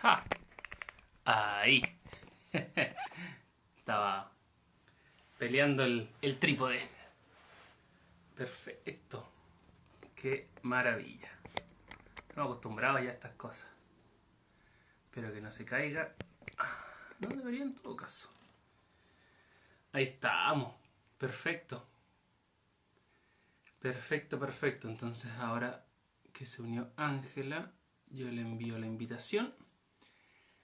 ¡Ja! Ahí. Estaba peleando el trípode. Perfecto. Qué maravilla. Estamos acostumbrados ya a estas cosas. Espero que no se caiga. No debería en todo caso. Ahí estamos. Perfecto. Perfecto, perfecto. Entonces ahora que se unió Ángela, yo le envío la invitación.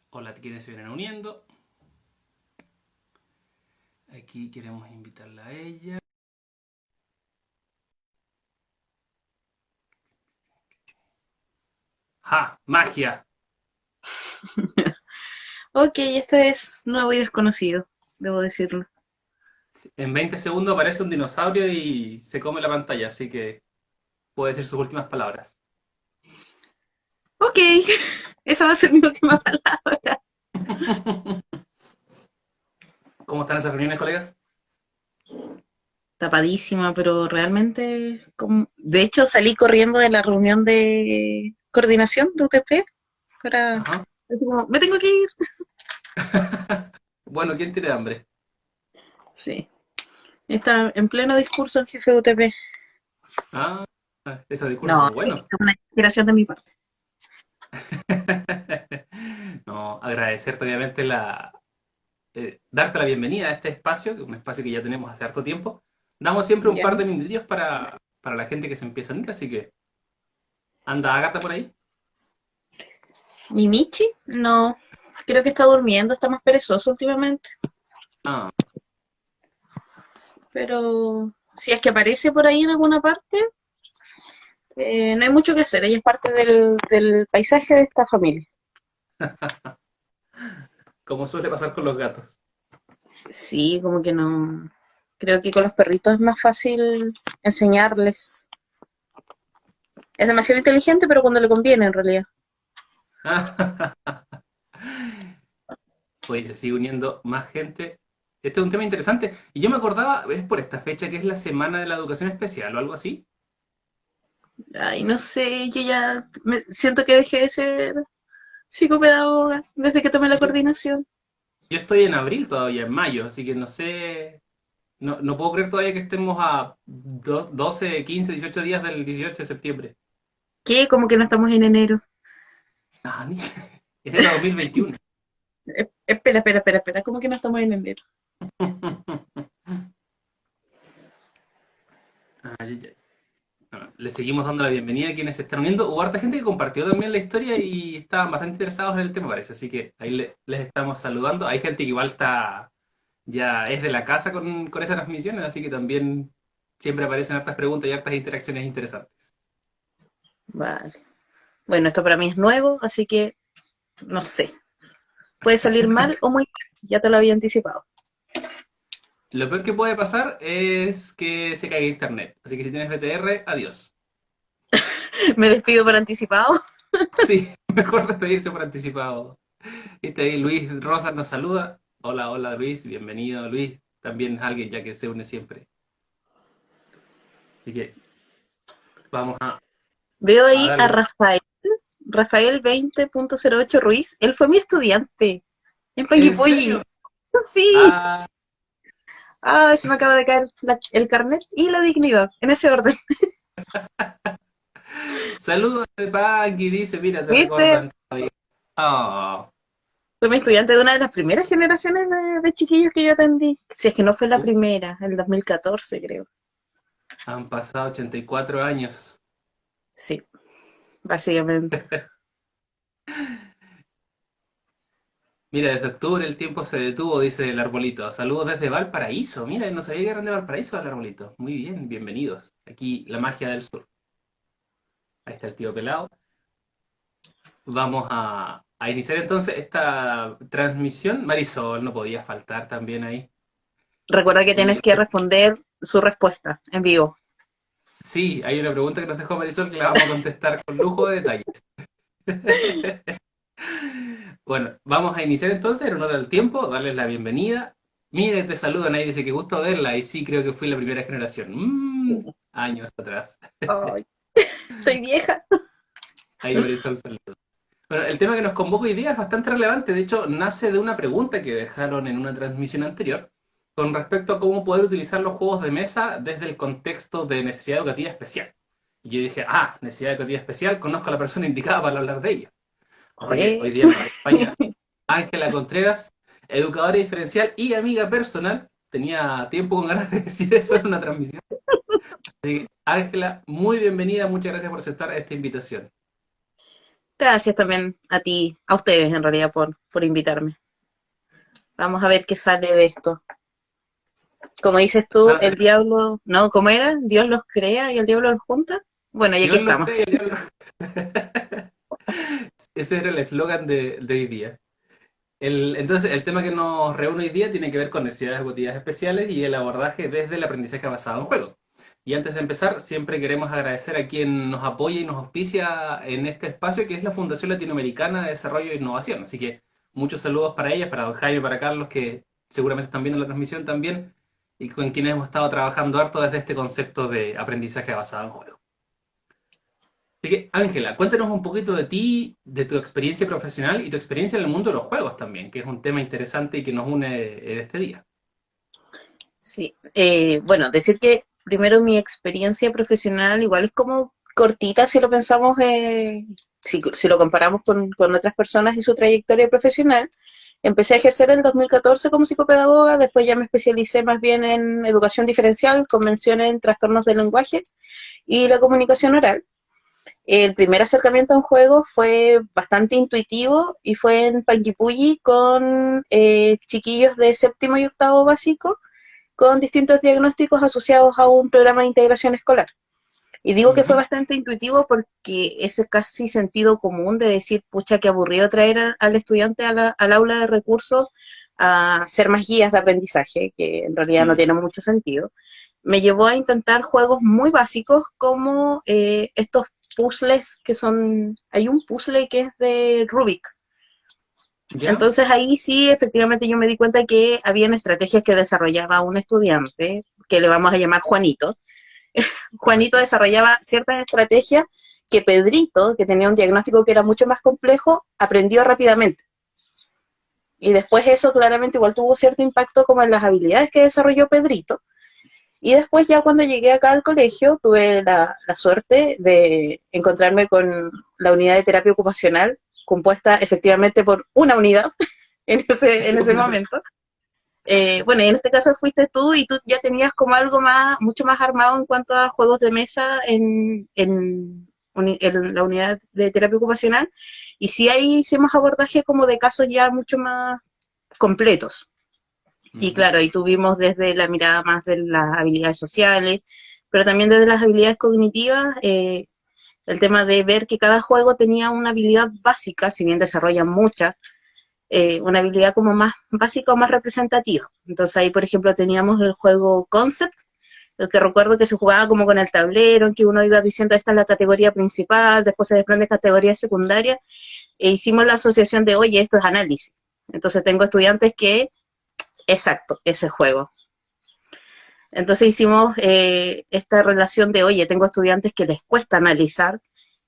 Hola, quienes se vienen uniendo. Aquí queremos invitarla a ella. ¡Ja! ¡Magia! Ok, este es nuevo y desconocido, debo decirlo. En 20 segundos aparece un dinosaurio y se come la pantalla, así que puede decir sus últimas palabras. Ok, esa va a ser mi última palabra. ¿Cómo están esas reuniones, colegas? Tapadísima, pero realmente, de hecho salí corriendo de la reunión de coordinación de UTP para, Ajá. así como, me tengo que ir. Bueno, ¿quién tiene hambre? Sí, está en pleno discurso el jefe de UTP. Ah, esos discursos No, son buenos. es una inspiración de mi parte. No, agradecerte obviamente darte la bienvenida a este espacio, que es un espacio que ya tenemos hace harto tiempo. Damos siempre un ¿Ya? par de minutillos para la gente que se empieza a unir, así que anda Agatha por ahí. ¿Mi Michi? No, creo que está durmiendo, está más perezoso últimamente. Ah, Pero si es que aparece por ahí en alguna parte, no hay mucho que hacer, ella es parte del paisaje de esta familia. como suele pasar con los gatos. Sí, como que no. Creo que con los perritos es más fácil enseñarles. Es demasiado inteligente, pero cuando le conviene, en realidad. Oye, se sigue uniendo más gente. Este es un tema interesante. Y yo me acordaba, es por esta fecha que es la Semana de la Educación Especial o algo así. Ay, no sé, yo ya me siento que dejé de ser psicopedagoga desde que tomé la Yo, coordinación. yo estoy en abril todavía, en mayo, así que no sé. No puedo creer todavía que estemos a 12, 15, 18 días del 18 de septiembre. ¿Qué? Como que no estamos en enero. Ah, enero 2021. Espera, espera, espera, espera. ¿Cómo que no estamos en enero? Ay, ay, ay. Bueno, le seguimos dando la bienvenida a quienes se están uniendo. Hubo harta gente que compartió también la historia y estaban bastante interesados en el tema, parece. Así que ahí les estamos saludando. Hay gente que igual ya es de la casa con estas transmisiones, así que también siempre aparecen hartas preguntas y hartas interacciones interesantes. Vale. Bueno, esto para mí es nuevo, así que no sé. Puede salir mal o muy mal. Ya te lo había anticipado. Lo peor que puede pasar es que se caiga internet. Así que si tienes VTR, adiós. Me despido por anticipado. Sí, mejor despedirse por anticipado. Este ahí Luis Rosas nos saluda. Hola, hola Luis, bienvenido Luis. También es alguien ya que se une siempre. Así que vamos Veo a ahí a darle. Rafael, Rafael 20.08 Ruiz. Él fue mi estudiante en ¿En Panguipulli. serio? Sí. Ah, Ah, se me acaba de caer el carnet y la dignidad, en ese orden. saludos de Paqui, dice, mira, te ¿Viste? recordan todavía. Ah, Fue mi estudiante de una de las primeras generaciones de chiquillos que yo atendí. Si es que no fue la primera, el 2014 creo. han pasado 84 años. Sí, básicamente. Mira, desde octubre el tiempo se detuvo, dice el arbolito. Saludos desde Valparaíso. Mira, no sabía que eran de Valparaíso el arbolito. Muy bien, bienvenidos. Aquí la magia del sur. Ahí está el tío pelado. Vamos a iniciar entonces esta transmisión. Marisol no podía faltar también ahí. Recuerda que tienes Y que responder su respuesta en vivo. sí, hay una pregunta que nos dejó Marisol que la vamos a contestar con lujo de detalles. Bueno, vamos a iniciar entonces en honor al tiempo, darles la bienvenida. Mire, te saludan ahí, dice que gusto verla. Y sí, creo que fui la primera generación. Años atrás. Ay, estoy vieja. Ahí Marisol saluda. Bueno, el tema que nos convoca hoy día es bastante relevante. De hecho, nace de una pregunta que dejaron en una transmisión anterior con respecto a cómo poder utilizar los juegos de mesa desde el contexto de necesidad educativa especial. Y yo dije, necesidad educativa especial, conozco a la persona indicada para hablar de ello. Así que Joder. hoy día nos acompaña Ángela Contreras, educadora diferencial y amiga personal. Tenía tiempo con ganas de decir eso en una transmisión. Así que, Ángela, muy bienvenida, muchas gracias por aceptar esta invitación. Gracias también a ti, a ustedes en realidad por invitarme. Vamos a ver qué sale de esto. Como dices tú, Van a el tener diablo, ¿no? ¿Cómo era? Dios los crea y el diablo los junta. Bueno, y aquí Dios lo cree estamos. y el diablo. Ese era el eslogan de hoy día. Entonces, el tema que nos reúne hoy día tiene que ver con necesidades educativas especiales y el abordaje desde el aprendizaje basado en juego. Y antes de empezar, siempre queremos agradecer a quien nos apoya y nos auspicia en este espacio, que es la Fundación Latinoamericana de Desarrollo e Innovación. Así que muchos saludos para ellas, para don Jaime, para Carlos, que seguramente están viendo la transmisión también, y con quienes hemos estado trabajando harto desde este concepto de aprendizaje basado en juego. Así que, Ángela, cuéntanos un poquito de ti, de tu experiencia profesional y tu experiencia en el mundo de los juegos también, que es un tema interesante y que nos une en este día. Sí, bueno, decir que primero mi experiencia profesional igual es como cortita si lo pensamos, si lo comparamos con otras personas y su trayectoria profesional. Empecé a ejercer en el 2014 como psicopedagoga, después ya me especialicé más bien en educación diferencial, con mención en trastornos del lenguaje y la comunicación oral. El primer acercamiento a un juego fue bastante intuitivo y fue en Panguipulli con chiquillos de séptimo y octavo básico con distintos diagnósticos asociados a un programa de integración escolar. Y digo que fue Ujú. bastante intuitivo porque ese casi sentido común de decir, pucha, qué aburrido traer al estudiante al aula de recursos a ser más guías de aprendizaje, que en realidad no Mm. tiene mucho sentido, me llevó a intentar juegos muy básicos como estos puzzles que son, hay un puzzle que es de Rubik. ¿Ya? Entonces ahí sí, efectivamente yo me di cuenta que habían estrategias que desarrollaba un estudiante, que le vamos a llamar Juanito. Juanito Perfecto. desarrollaba ciertas estrategias que Pedrito, que tenía un diagnóstico que era mucho más complejo, aprendió rápidamente. Y después eso claramente igual tuvo cierto impacto como en las habilidades que desarrolló Pedrito. Y después ya cuando llegué acá al colegio tuve la suerte de encontrarme con la unidad de terapia ocupacional compuesta efectivamente por una unidad en ese momento. Bueno, y en este caso fuiste tú y tú ya tenías como algo más, mucho más armado en cuanto a juegos de mesa en la unidad de terapia ocupacional. Y sí ahí hicimos abordaje como de casos ya mucho más completos. Y Ujú. claro, ahí tuvimos desde la mirada más de las habilidades sociales, pero también desde las habilidades cognitivas, el tema de ver que cada juego tenía una habilidad básica, si bien desarrollan muchas, una habilidad como más básica o más representativa. Entonces ahí, por ejemplo, teníamos el juego Concept, el que recuerdo que se jugaba como con el tablero, en que uno iba diciendo esta es la categoría principal, después se desprende categoría secundaria, e hicimos la asociación de, oye, esto es análisis. Entonces tengo estudiantes que, exacto, ese juego. Entonces hicimos esta relación de, oye, tengo estudiantes que les cuesta analizar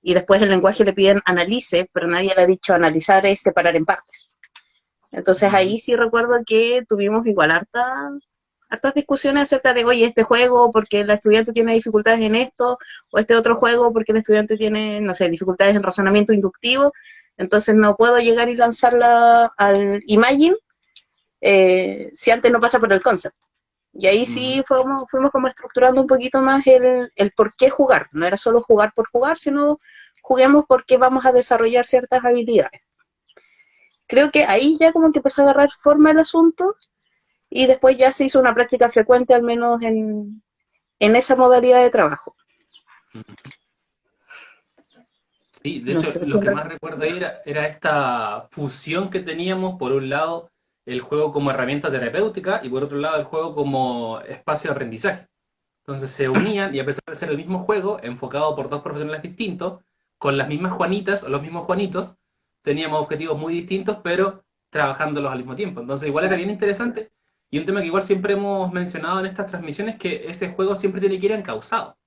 y después el lenguaje le piden analice, pero nadie le ha dicho analizar es separar en partes. Entonces Ujú. ahí sí recuerdo que tuvimos igual hartas discusiones acerca de, oye, este juego porque el estudiante tiene dificultades en esto, o este otro juego porque el estudiante tiene, no sé, dificultades en razonamiento inductivo, entonces no puedo llegar y lanzarla al Imagine si antes no pasa por el concept. Y ahí Ujú. sí fuimos como estructurando un poquito más el por qué jugar. No era solo jugar por jugar, sino juguemos porque vamos a desarrollar ciertas habilidades. Creo que ahí ya como que empezó a agarrar forma el asunto y después ya se hizo una práctica frecuente, al menos en esa modalidad de trabajo. Ujú. Sí, de No hecho, sé si lo que más recuerdo ahí era esta fusión que teníamos, por un lado, el juego como herramienta terapéutica y por otro lado, el juego como espacio de aprendizaje. Entonces se unían y a pesar de ser el mismo juego, enfocado por dos profesionales distintos, con las mismas Juanitas o los mismos Juanitos, teníamos objetivos muy distintos, pero trabajándolos al mismo tiempo. Entonces igual era bien interesante. Y un tema que igual siempre hemos mencionado en estas transmisiones es que ese juego siempre tiene que ir encauzado.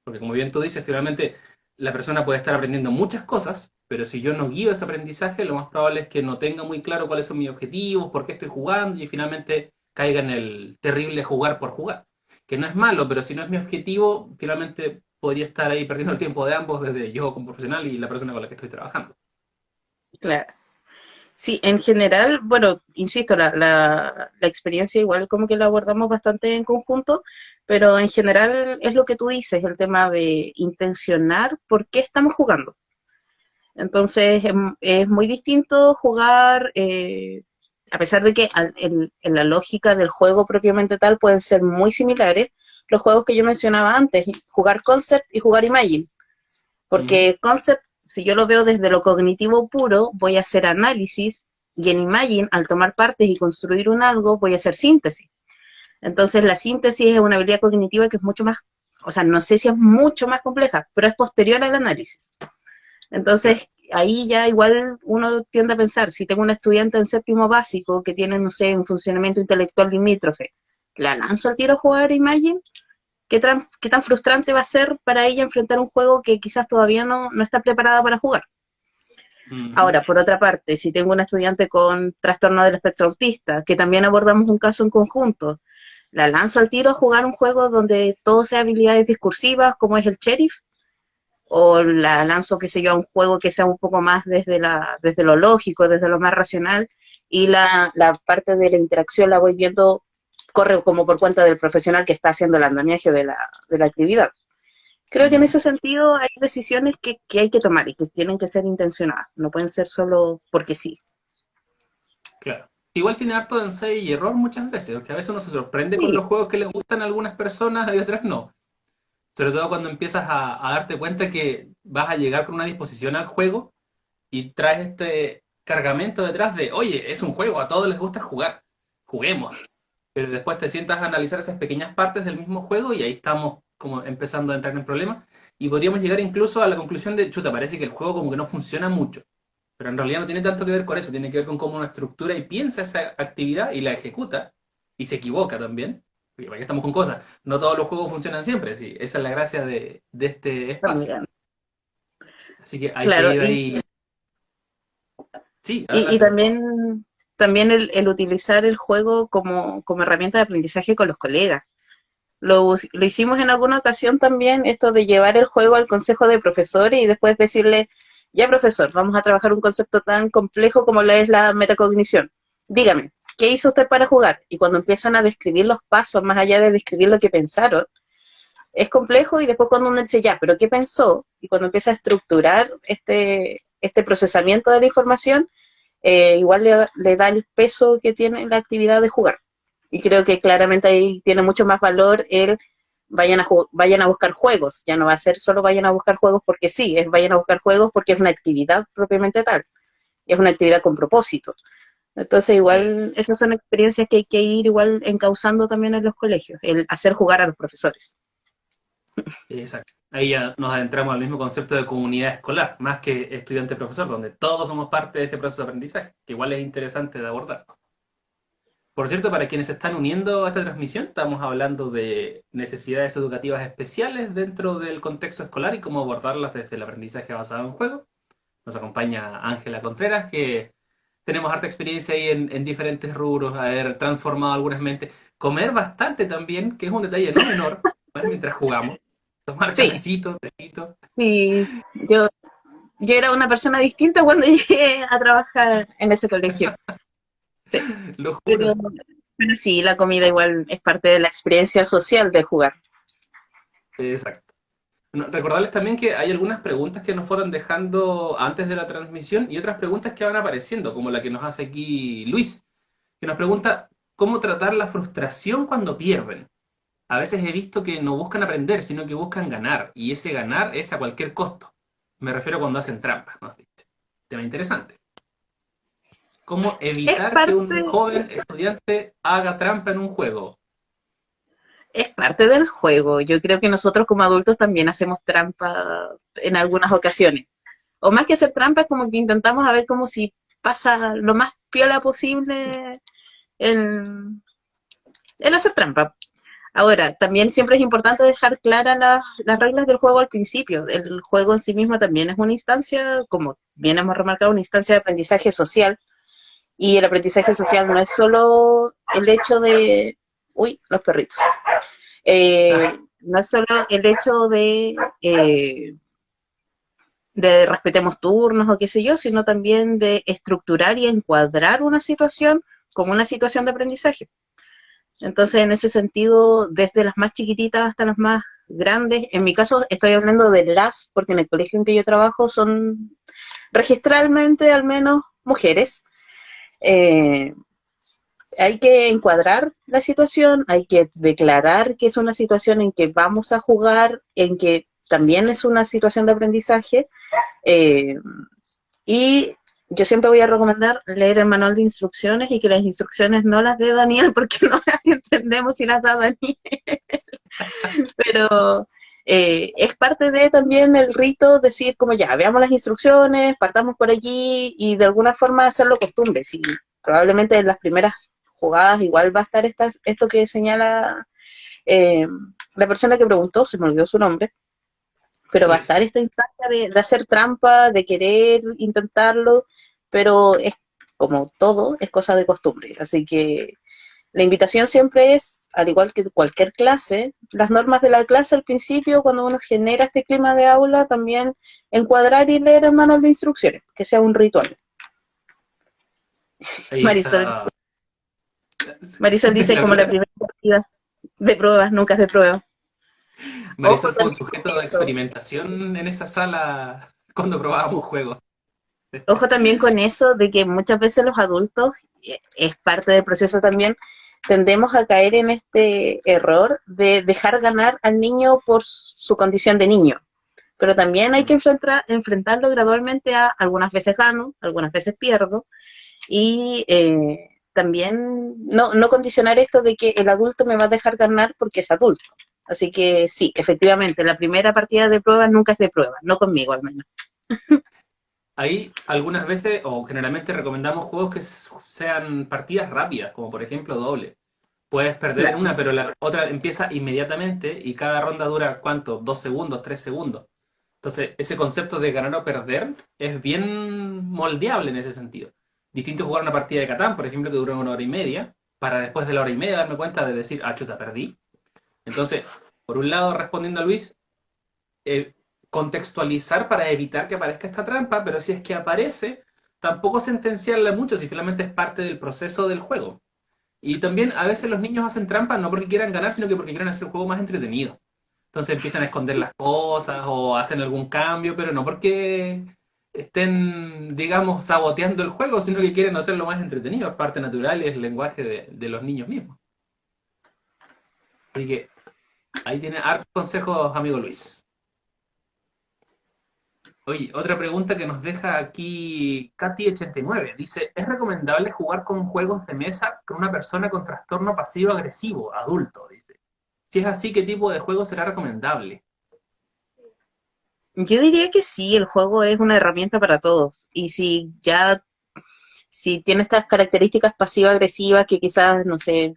Porque como bien tú dices, finalmente la persona puede estar aprendiendo muchas cosas, Pero si yo no guío ese aprendizaje, lo más probable es que no tenga muy claro cuáles son mis objetivos, por qué estoy jugando y finalmente caiga en el terrible jugar por jugar. Que no es malo, pero si no es mi objetivo, finalmente podría estar ahí perdiendo el tiempo de ambos, desde yo como profesional y la persona con la que estoy trabajando. Claro. Sí, en general, bueno, insisto, la experiencia igual como que la abordamos bastante en conjunto, pero en general es lo que tú dices, el tema de intencionar por qué estamos jugando. Entonces, es muy distinto jugar, a pesar de que en la lógica del juego propiamente tal pueden ser muy similares, los juegos que yo mencionaba antes, jugar Concept y jugar Imagine. Ujú. Porque Concept, si yo lo veo desde lo cognitivo puro, voy a hacer análisis, y en Imagine, al tomar partes y construir un algo, voy a hacer síntesis. Entonces, la síntesis es una habilidad cognitiva que es mucho más, o sea, no sé si es mucho más compleja, pero es posterior al análisis. Claro. Entonces, ahí ya igual uno tiende a pensar, si tengo una estudiante en séptimo básico que tiene, no sé, un funcionamiento intelectual limítrofe, ¿la lanzo al tiro a jugar Imagine? Qué tan frustrante va a ser para ella enfrentar un juego que quizás todavía no está preparada para jugar? Ujú. Ahora, por otra parte, si tengo una estudiante con trastorno del espectro autista, que también abordamos un caso en conjunto, ¿la lanzo al tiro a jugar un juego donde todo sea habilidades discursivas, como es el Sheriff? ¿O la lanzo, qué sé yo, a un juego que sea un poco más desde lo lógico, desde lo más racional, y la parte de la interacción la voy viendo, corre como por cuenta del profesional que está haciendo el andamiaje de la actividad? Creo que en Ujú. ese sentido hay decisiones que hay que tomar y que tienen que ser intencionadas, no pueden ser solo porque sí. Claro. Igual tiene harto de ensayo y error muchas veces, porque a veces uno se sorprende con Sí, los juegos que le gustan a algunas personas y otras no. Sobre todo cuando empiezas a darte cuenta que vas a llegar con una disposición al juego y traes este cargamento detrás de, oye, es un juego, a todos les gusta jugar, juguemos. Pero después te sientas a analizar esas pequeñas partes del mismo juego y ahí estamos como empezando a entrar en problemas y podríamos llegar incluso a la conclusión de, chuta, parece que el juego como que no funciona mucho. Pero en realidad no tiene tanto que ver con eso, tiene que ver con cómo uno estructura y piensa esa actividad y la ejecuta y se equivoca también. Porque para qué estamos con cosas, no todos los juegos funcionan siempre, sí, esa es la gracia de este espacio. también. Así que hay que Claro, ir ahí. Sí, y adelante, por favor. también el utilizar el juego como herramienta de aprendizaje con los colegas. Lo hicimos en alguna ocasión también, esto de llevar el juego al consejo de profesores y después decirle, ya profesor, vamos a trabajar un concepto tan complejo como lo es la metacognición. Dígame, ¿qué hizo usted para jugar? Y cuando empiezan a describir los pasos, más allá de describir lo que pensaron, es complejo y después cuando uno dice, ya, pero ¿qué pensó? Y cuando empieza a estructurar este procesamiento de la información, igual le da el peso que tiene la actividad de jugar. Y creo que claramente ahí tiene mucho más valor el vayan a buscar juegos. Ya no va a ser solo vayan a buscar juegos porque sí, es vayan a buscar juegos porque es una actividad propiamente tal. Es una actividad con propósito. Entonces, Sí, igual, esas son experiencias que hay que ir igual encauzando también en los colegios, el hacer jugar a los profesores. exacto. Ahí ya nos adentramos al mismo concepto de comunidad escolar, más que estudiante-profesor, donde todos somos parte de ese proceso de aprendizaje, que igual es interesante de abordar. Por cierto, para quienes se están uniendo a esta transmisión, estamos hablando de necesidades educativas especiales dentro del contexto escolar y cómo abordarlas desde el aprendizaje basado en juego. Nos acompaña Ángela Contreras, que tenemos harta experiencia ahí en diferentes rubros, haber transformado algunas mentes, comer bastante también, que es un detalle no menor, comer mientras jugamos, tomar Sí, cafecito, tecito, sí, yo era una persona distinta cuando llegué a trabajar en ese colegio. Sí, lo pero, juro. pero sí, la comida igual es parte de la experiencia social de jugar. Exacto. Bueno, recordarles también que hay algunas preguntas que nos fueron dejando antes de la transmisión y otras preguntas que van apareciendo, como la que nos hace aquí Luis, que nos pregunta cómo tratar la frustración cuando pierden. A veces he visto que no buscan aprender, sino que buscan ganar, y ese ganar es a cualquier costo. Me refiero cuando hacen trampas, nos dice. Tema interesante. ¿Cómo Es evitar que un parte, joven estudiante haga trampa en un juego? es parte del juego. Yo creo que nosotros como adultos también hacemos trampa en algunas ocasiones. O más que hacer trampa, es como que intentamos a ver como si pasa lo más piola posible en, en hacer trampa. Ahora, también siempre es importante dejar claras las reglas del juego al principio. El juego en sí mismo también es una instancia, como bien hemos remarcado, una instancia de aprendizaje social. Y el aprendizaje social no es solo el hecho de... Uy, los perritos. No es solo el hecho de respetemos turnos o qué sé yo, sino también de estructurar y encuadrar una situación como una situación de aprendizaje. Entonces, en ese sentido, desde las más chiquititas hasta las más grandes, en mi caso estoy hablando de las, porque en el colegio en que yo trabajo son registralmente al menos mujeres. Eh, Hay que encuadrar la situación, hay que declarar que es una situación en que vamos a jugar, en que también es una situación de aprendizaje, eh, y yo siempre voy a recomendar leer el manual de instrucciones y que las instrucciones no las dé Daniel porque no las entendemos si las da Daniel, pero es parte de también el rito decir como ya, veamos las instrucciones, partamos por allí y de alguna forma hacerlo costumbre. Si probablemente en las primeras jugadas igual va a estar esto que señala eh, la persona que preguntó, se me olvidó su nombre, pero va a Luis. estar esta instancia de hacer trampa, de querer intentarlo, pero es como todo, es cosa de costumbre. Así que la invitación siempre es, al igual que cualquier clase, las normas de la clase al principio, cuando uno genera este clima de aula, también encuadrar y leer el manual de instrucciones, que sea un ritual. Ahí Marisol, está. Marisol dice La como la verdad, primera partida de pruebas, nunca es de prueba. Ojo Marisol fue un también sujeto con de eso, experimentación en esa sala cuando probábamos sí. juegos. Ojo también con eso de que muchas veces los adultos, es parte del proceso también, tendemos a caer en este error de dejar ganar al niño por su condición de niño. Pero también hay que enfrentarlo gradualmente a algunas veces gano, algunas veces pierdo, y también no condicionar esto de que el adulto me va a dejar ganar porque es adulto. Así que sí, efectivamente, la primera partida de prueba nunca es de prueba, no conmigo al menos. Ahí algunas veces o generalmente recomendamos juegos que sean partidas rápidas, como por ejemplo doble. Puedes perder en Claro. una, pero la otra empieza inmediatamente y cada ronda dura, ¿cuánto? 2 segundos, 3 segundos. Entonces, ese concepto de ganar o perder es bien moldeable en ese sentido. Distinto jugar una partida de Catán, por ejemplo, que dura 1 hora y media, para después de la hora y media darme cuenta de decir, ah, chuta, perdí. Entonces, por un lado, respondiendo a Luis, eh, contextualizar para evitar que aparezca esta trampa, pero si es que aparece, tampoco sentenciarla mucho, si finalmente es parte del proceso del juego. Y también a veces los niños hacen trampa no porque quieran ganar, sino que porque quieren hacer el juego más entretenido. Entonces empiezan a esconder las cosas o hacen algún cambio, pero no porque estén, digamos, saboteando el juego, sino que quieren hacerlo más entretenido. Es parte natural y es el lenguaje de los niños mismos. Así que ahí tiene hartos consejos, amigo Luis. Oye, otra pregunta que nos deja aquí Katy89. Dice, ¿es recomendable jugar con juegos de mesa con una persona con trastorno pasivo-agresivo, adulto? Dice. Si es así, ¿qué tipo de juego será recomendable? Yo diría que sí, el juego es una herramienta para todos. Y si tiene estas características pasivo-agresivas que quizás, no sé,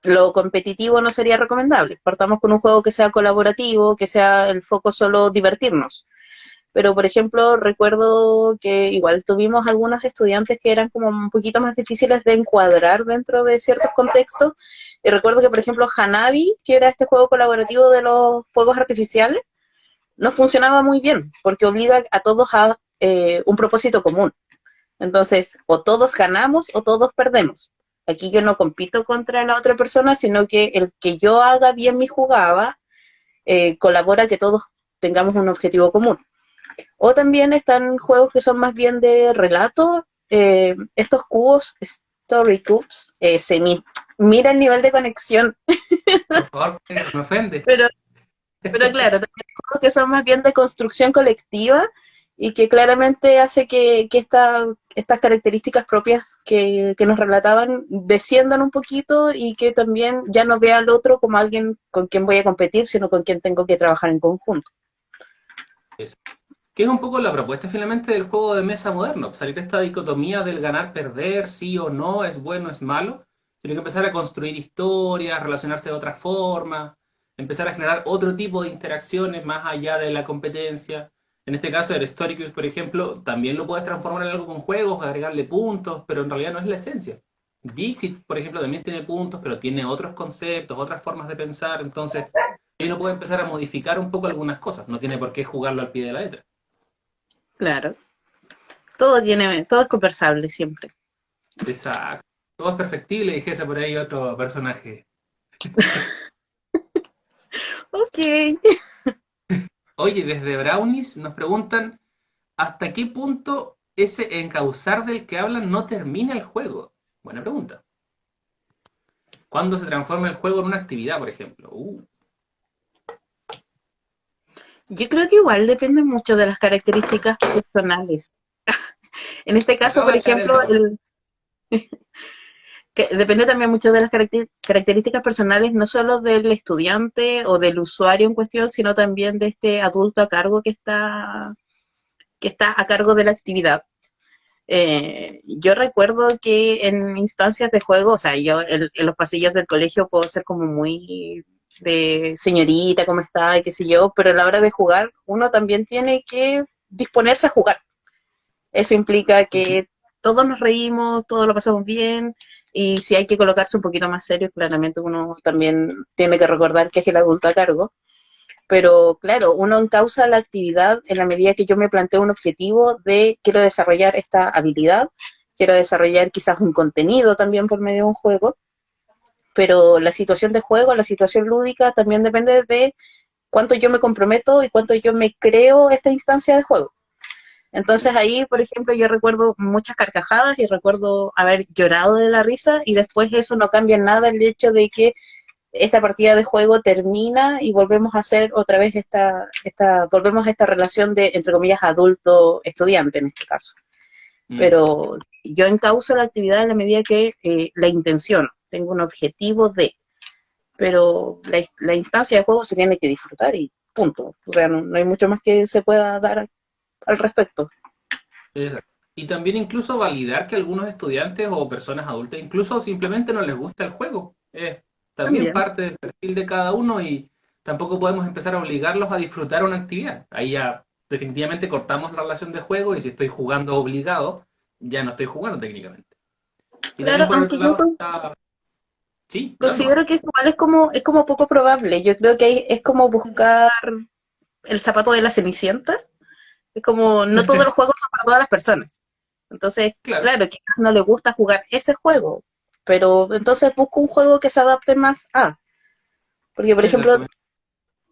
lo competitivo no sería recomendable. Partamos con un juego que sea colaborativo, que sea el foco solo divertirnos. Pero, por ejemplo, recuerdo que igual tuvimos algunos estudiantes que eran como un poquito más difíciles de encuadrar dentro de ciertos contextos. Y recuerdo que, por ejemplo, Hanabi, que era este juego colaborativo de los fuegos artificiales, no funcionaba muy bien, porque obliga a todos a un propósito común. Entonces, o todos ganamos o todos perdemos. Aquí yo no compito contra la otra persona, sino que el que yo haga bien mi jugada colabora a que todos tengamos un objetivo común. O también están juegos que son más bien de relato. Estos cubos, Story Cubes, mira el nivel de conexión, Por favor, me ofende. pero, pero claro, también hay juegos que son más bien de construcción colectiva y que claramente hace que estas características propias que nos relataban desciendan un poquito y que también ya no vea al otro como alguien con quien voy a competir, sino con quien tengo que trabajar en conjunto. Eso. Que es un poco la propuesta finalmente del juego de mesa moderno, salir de esta dicotomía del ganar-perder, sí o no, es bueno, es malo, Tiene que empezar a construir historias, relacionarse de otra forma, empezar a generar otro tipo de interacciones más allá de la competencia. En este caso, el Storicus, por ejemplo, también lo puedes transformar en algo con juegos, agregarle puntos, pero en realidad no es la esencia. Dixit, por ejemplo, también tiene puntos, pero tiene otros conceptos, otras formas de pensar, entonces uno puede empezar a modificar un poco algunas cosas, no tiene por qué jugarlo al pie de la letra. Claro. Todo es conversable siempre. Exacto. Todo es perfectible, dijese por ahí otro personaje. Ok. Oye, desde Brownies nos preguntan ¿hasta qué punto ese encauzar del que hablan no termina el juego? Buena pregunta. ¿Cuándo se transforma el juego en una actividad, por ejemplo? Yo creo que igual depende mucho de las características personales. En este caso, Acaba por de caer el ejemplo, reloj. que depende también mucho de las características personales, no solo del estudiante o del usuario en cuestión, sino también de este adulto a cargo que está a cargo de la actividad. Yo recuerdo que en instancias de juego, o sea, yo en los pasillos del colegio puedo ser como muy de señorita, ¿cómo está? Y qué sé yo, pero a la hora de jugar uno también tiene que disponerse a jugar. Eso implica que todos nos reímos, todos lo pasamos bien, y si hay que colocarse un poquito más serio, claramente uno también tiene que recordar que es el adulto a cargo. Pero claro, uno encausa la actividad en la medida que yo me planteo un objetivo de quiero desarrollar esta habilidad, quiero desarrollar quizás un contenido también por medio de un juego, pero la situación de juego, la situación lúdica también depende de cuánto yo me comprometo y cuánto yo me creo esta instancia de juego. Entonces ahí, por ejemplo, yo recuerdo muchas carcajadas y recuerdo haber llorado de la risa y después eso no cambia en nada el hecho de que esta partida de juego termina y volvemos a hacer otra vez volvemos a esta relación de, entre comillas, adulto-estudiante en este caso. Mm, Pero yo encauzo la actividad en la medida que la intención, tengo un objetivo de, pero la instancia de juego se tiene que disfrutar y punto. O sea, no hay mucho más que se pueda dar al respecto. exacto. Y también incluso validar que algunos estudiantes o personas adultas incluso simplemente no les gusta el juego. Es también También. parte del perfil de cada uno y tampoco podemos empezar a obligarlos a disfrutar una actividad. Ahí ya definitivamente cortamos la relación de juego y si estoy jugando obligado, ya no estoy jugando técnicamente. Y Claro, también por el otro aunque yo lado está... Sí, dale nomás. considero que igual es como poco probable. Yo creo que es como buscar el zapato de la Cenicienta. Es como, no todos los juegos son para todas las personas. Entonces, Claro, claro, quizás no le gusta jugar ese juego, pero entonces busco un juego que se adapte más a. Porque, por ejemplo, exactamente.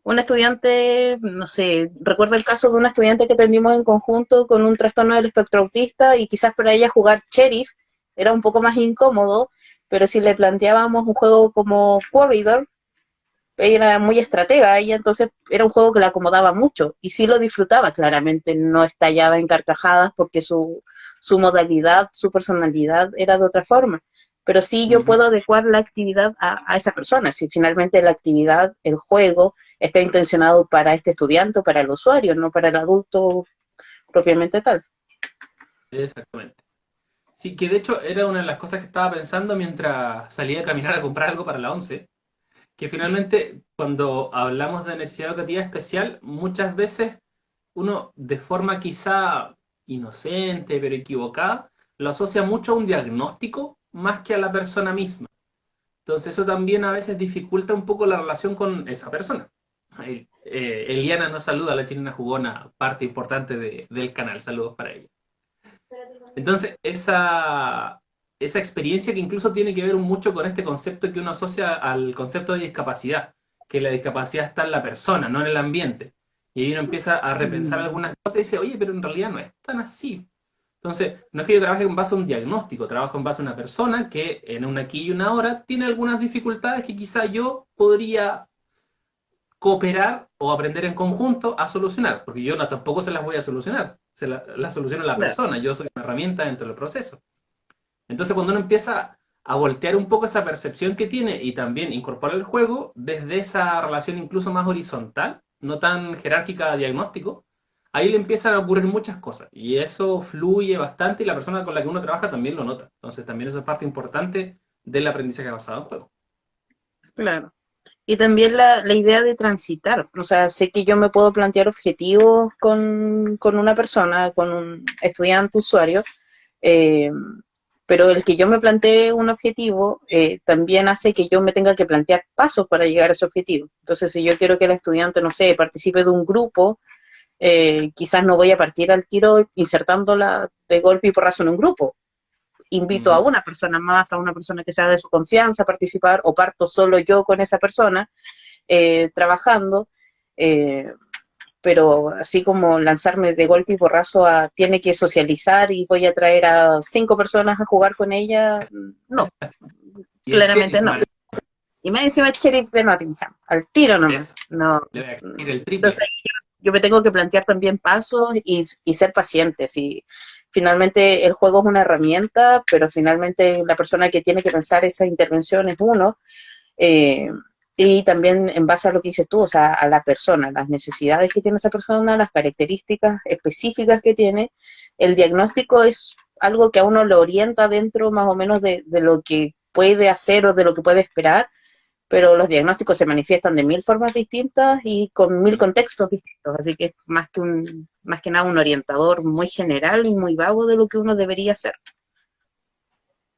un estudiante, no sé, recuerdo el caso de una estudiante que atendimos en conjunto con un trastorno del espectro autista y quizás para ella jugar Sheriff era un poco más incómodo, pero si le planteábamos un juego como Corridor, ella era muy estratega, ella entonces era un juego que la acomodaba mucho y sí lo disfrutaba claramente, no estallaba en carcajadas porque su modalidad, su personalidad era de otra forma, pero sí yo Ujú. puedo adecuar la actividad a esa persona, si finalmente la actividad, el juego, está intencionado para este estudiante o para el usuario, no para el adulto propiamente tal. Exactamente. Sí, que de hecho era una de las cosas que estaba pensando mientras salía a caminar a comprar algo para la once, que finalmente cuando hablamos de necesidad educativa especial, muchas veces uno de forma quizá inocente pero equivocada, lo asocia mucho a un diagnóstico más que a la persona misma. Entonces eso también a veces dificulta un poco la relación con esa persona. Ahí, Eliana nos saluda, la chilena jugona, parte importante del canal. Saludos para ella. Entonces, esa experiencia que incluso tiene que ver mucho con este concepto que uno asocia al concepto de discapacidad, que la discapacidad está en la persona, no en el ambiente. Y ahí uno empieza a repensar Mm. algunas cosas y dice, oye, pero en realidad no es tan así. Entonces, no es que yo trabaje en base a un diagnóstico, trabajo en base a una persona que en un aquí y una ahora tiene algunas dificultades que quizá yo podría cooperar o aprender en conjunto a solucionar, porque yo no, tampoco se las voy a solucionar, la soluciona la Claro. persona, yo soy una herramienta dentro del proceso. Entonces cuando uno empieza a voltear un poco esa percepción que tiene y también incorporar el juego desde esa relación incluso más horizontal, no tan jerárquica de diagnóstico, ahí le empiezan a ocurrir muchas cosas y eso fluye bastante y la persona con la que uno trabaja también lo nota. Entonces también eso es parte importante del aprendizaje basado en juego. Claro. Y también la idea de transitar. O sea, sé que yo me puedo plantear objetivos con una persona, con un estudiante, usuario, eh, pero el que yo me plantee un objetivo también hace que yo me tenga que plantear pasos para llegar a ese objetivo. Entonces, si yo quiero que el estudiante, no sé, participe de un grupo, quizás no voy a partir al tiro insertándola de golpe y porrazo en un grupo. Invito a Ujú. una persona más, a una persona que sea de su confianza a participar, o parto solo yo con esa persona trabajando, eh, pero así como lanzarme de golpe y porrazo a tiene que socializar y voy a traer a 5 personas a jugar con ella, no, Y el claramente sheriff, no. man, Y me encima el sheriff de Nottingham, al tiro nomás, eso, no. le voy a exigir el triple. Entonces yo me tengo que plantear también pasos y ser paciente. Si finalmente el juego es una herramienta, pero finalmente la persona que tiene que pensar esa intervención es uno, eh, y también en base a lo que dices tú, o sea, a la persona, las necesidades que tiene esa persona, las características específicas que tiene, el diagnóstico es algo que a uno lo orienta dentro más o menos de lo que puede hacer o de lo que puede esperar, pero los diagnósticos se manifiestan de 1000 formas distintas y con 1000 contextos distintos, así que es más que nada un orientador muy general y muy vago de lo que uno debería hacer.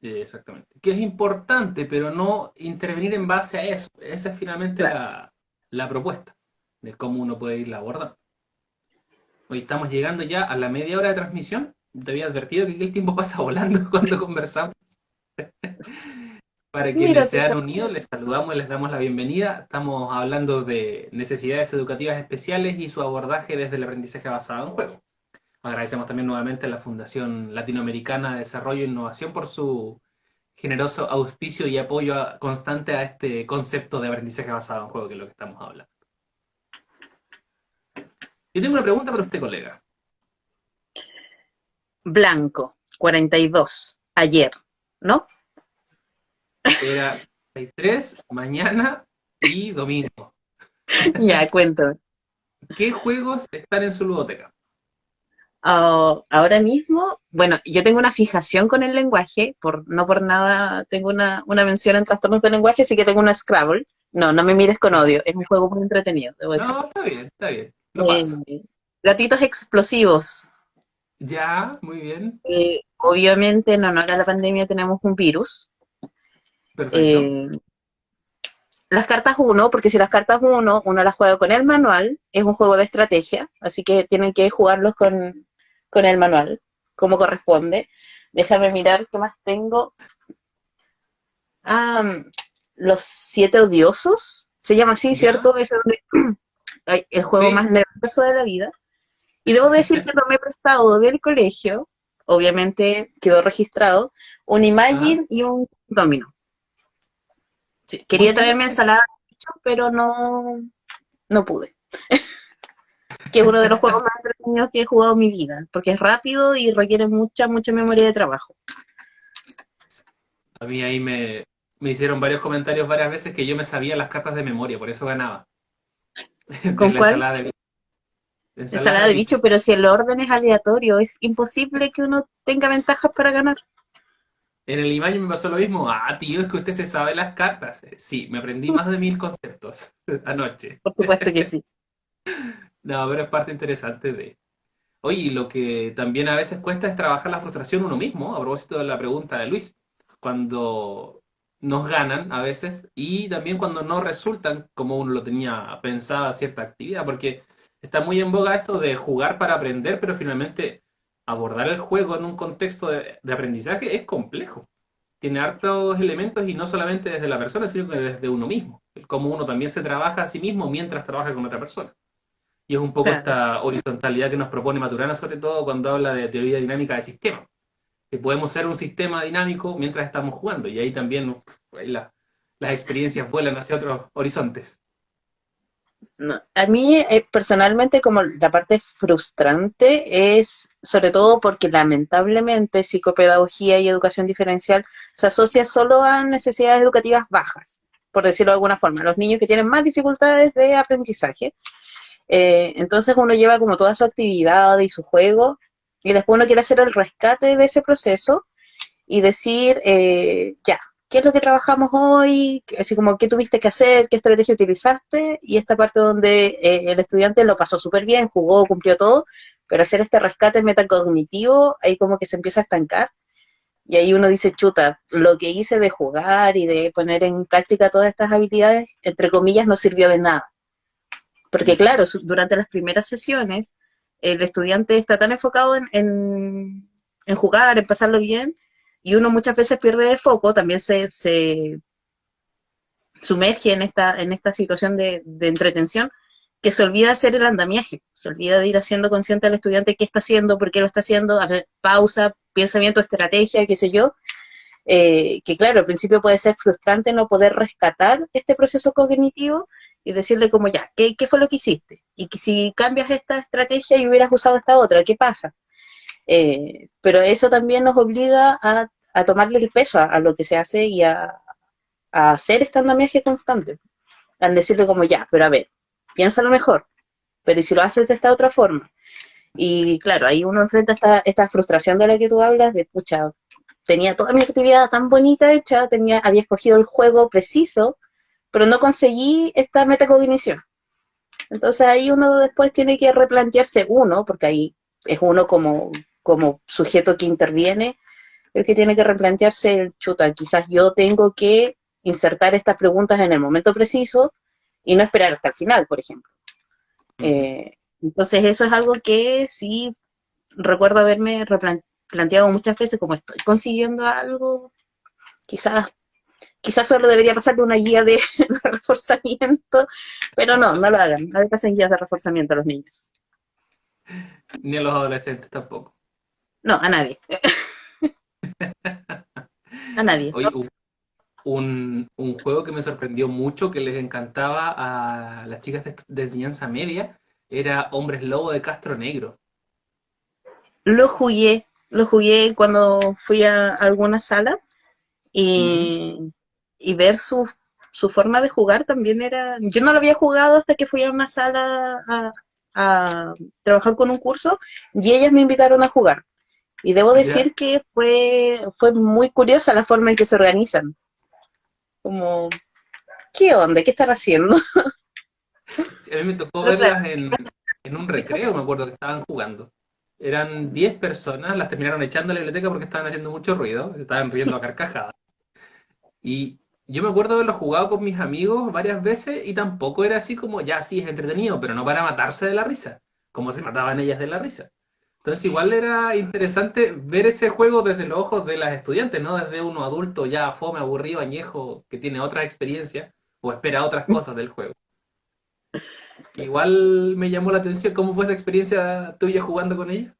Exactamente. Que es importante, pero no intervenir en base a eso. Esa es finalmente Claro. la propuesta de cómo uno puede irla abordando. Hoy estamos llegando ya a la media hora de transmisión. Te había advertido que aquí el tiempo pasa volando cuando conversamos. Para Mira, quienes se han unido, les saludamos y les damos la bienvenida. Estamos hablando de necesidades educativas especiales y su abordaje desde el aprendizaje basado en juego. Agradecemos también nuevamente a la Fundación Latinoamericana de Desarrollo e Innovación por su generoso auspicio y apoyo constante a este concepto de aprendizaje basado en juego, que es lo que estamos hablando. Yo tengo una pregunta para usted, colega. Blanco, 42, ayer, ¿no? Era 33, mañana y domingo. Ya, cuento. ¿Qué juegos están en su ludoteca? Ahora mismo, bueno, yo tengo una fijación con el lenguaje, no por nada tengo una mención en trastornos de lenguaje, así que tengo una Scrabble. No, no me mires con ¿Ya? odio, es un juego muy entretenido, debo decir. No, está bien, está bien. Lo paso. Eh, Gatitos explosivos. Ya, muy bien. Obviamente, en honor a la pandemia tenemos un virus. Perfecto. Eh, las cartas uno, porque si las cartas uno las juega con el manual, es un juego de estrategia, así que tienen que jugarlos con el manual, como corresponde. Déjame mirar qué más tengo. Ah, los 7 odiosos, se llama así, ¿Ya? ¿cierto? Es el juego Sí. más nervioso de la vida. Y debo decir que tomé prestado del colegio, obviamente quedó registrado, un Ajá. Imagine y un Domino. Sí, Muy quería bien. traerme ensalada, pero no pude. Que es uno de los juegos más entretenidos que he jugado en mi vida, porque es rápido y requiere mucha memoria de trabajo. A mí ahí me hicieron varios comentarios varias veces que yo me sabía las cartas de memoria, por eso ganaba. De ¿Con la cuál? ensalada Ensalada de de bicho. bicho, pero si el orden es aleatorio, es imposible que uno tenga ventajas para ganar. En el Imagine me pasó lo mismo. Ah, tío, es que usted se sabe las cartas. Sí, me aprendí más de 1000 conceptos anoche. Por supuesto que sí. No, pero es parte interesante de. Oye, y lo que también a veces cuesta es trabajar la frustración uno mismo, a propósito de la pregunta de Luis. Cuando nos ganan a veces y también cuando no resultan como uno lo tenía pensada cierta actividad, porque está muy en boga esto de jugar para aprender, pero finalmente abordar el juego en un contexto de aprendizaje es complejo. Tiene hartos elementos y no solamente desde la persona, sino que desde uno mismo. El cómo uno también se trabaja a sí mismo mientras trabaja con otra persona. Y es un poco Claro. esta horizontalidad que nos propone Maturana, sobre todo cuando habla de teoría dinámica de sistemas. Que podemos ser un sistema dinámico mientras estamos jugando. Y ahí también ahí las experiencias vuelan hacia otros horizontes. No. A mí personalmente como la parte frustrante es sobre todo porque lamentablemente psicopedagogía y educación diferencial se asocia solo a necesidades educativas bajas, por decirlo de alguna forma, los niños que tienen más dificultades de aprendizaje. Entonces uno lleva como toda su actividad y su juego y después uno quiere hacer el rescate de ese proceso y decir, ya, ¿qué es lo que trabajamos hoy? Así como, ¿qué tuviste que hacer? ¿Qué estrategia utilizaste? Y esta parte donde el estudiante lo pasó súper bien, jugó, cumplió todo, pero hacer este rescate metacognitivo, ahí como que se empieza a estancar. Y ahí uno dice, chuta, lo que hice de jugar y de poner en práctica todas estas habilidades, entre comillas, no sirvió de nada. Porque claro, durante las primeras sesiones, el estudiante está tan enfocado en jugar, en pasarlo bien, y uno muchas veces pierde de foco, también se sumerge en esta situación de entretención, que se olvida hacer el andamiaje, se olvida de ir haciendo consciente al estudiante qué está haciendo, por qué lo está haciendo, hacer pausa, pensamiento, estrategia, qué sé yo, que claro, al principio puede ser frustrante no poder rescatar este proceso cognitivo y decirle como ya, ¿qué fue lo que hiciste? Y que si cambias esta estrategia y hubieras usado esta otra, ¿qué pasa? Pero eso también nos obliga a tomarle el peso a lo que se hace y a hacer este andamiaje constante, a decirle como ya, pero a ver, piénsalo mejor, pero ¿y si lo haces de esta otra forma? Y claro, ahí uno enfrenta esta frustración de la que tú hablas, de pucha, tenía toda mi actividad tan bonita hecha, había escogido el juego preciso, pero no conseguí esta metacognición. Entonces ahí uno después tiene que replantearse uno, porque ahí es uno como sujeto que interviene, el que tiene que replantearse el chuta, quizás yo tengo que insertar estas preguntas en el momento preciso y no esperar hasta el final, por ejemplo. Entonces eso es algo que sí recuerdo haberme replanteado muchas veces, como estoy consiguiendo algo, quizás solo debería pasarle una guía de, de reforzamiento, pero no, no lo hagan, no le pasen guías de reforzamiento a los niños. Ni a los adolescentes tampoco. No, a nadie, a nadie. Oye, un juego que me sorprendió mucho, que les encantaba a las chicas de enseñanza media, era Hombres Lobo de Castro Negro. Lo jugué cuando fui a alguna sala Ujú. y ver su forma de jugar también era, yo no lo había jugado hasta que fui a una sala a trabajar con un curso y ellas me invitaron a jugar. Y debo ¿Ya? decir que fue muy curiosa la forma en que se organizan. Como, ¿qué onda? ¿Qué están haciendo? Sí, a mí me tocó Pero claro, verlas en un recreo, me acuerdo que estaban jugando. Eran 10 personas, las terminaron echando a la biblioteca porque estaban haciendo mucho ruido, se estaban riendo a carcajadas. Y yo me acuerdo de haberlo jugado con mis amigos varias veces y tampoco era así como, ya sí es entretenido, pero no para matarse de la risa, como se mataban ellas de la risa. Entonces igual era interesante ver ese juego desde los ojos de las estudiantes, no desde uno adulto ya fome, aburrido, añejo, que tiene otras experiencias o espera otras cosas del juego. Que igual me llamó la atención cómo fue esa experiencia tuya jugando con ella.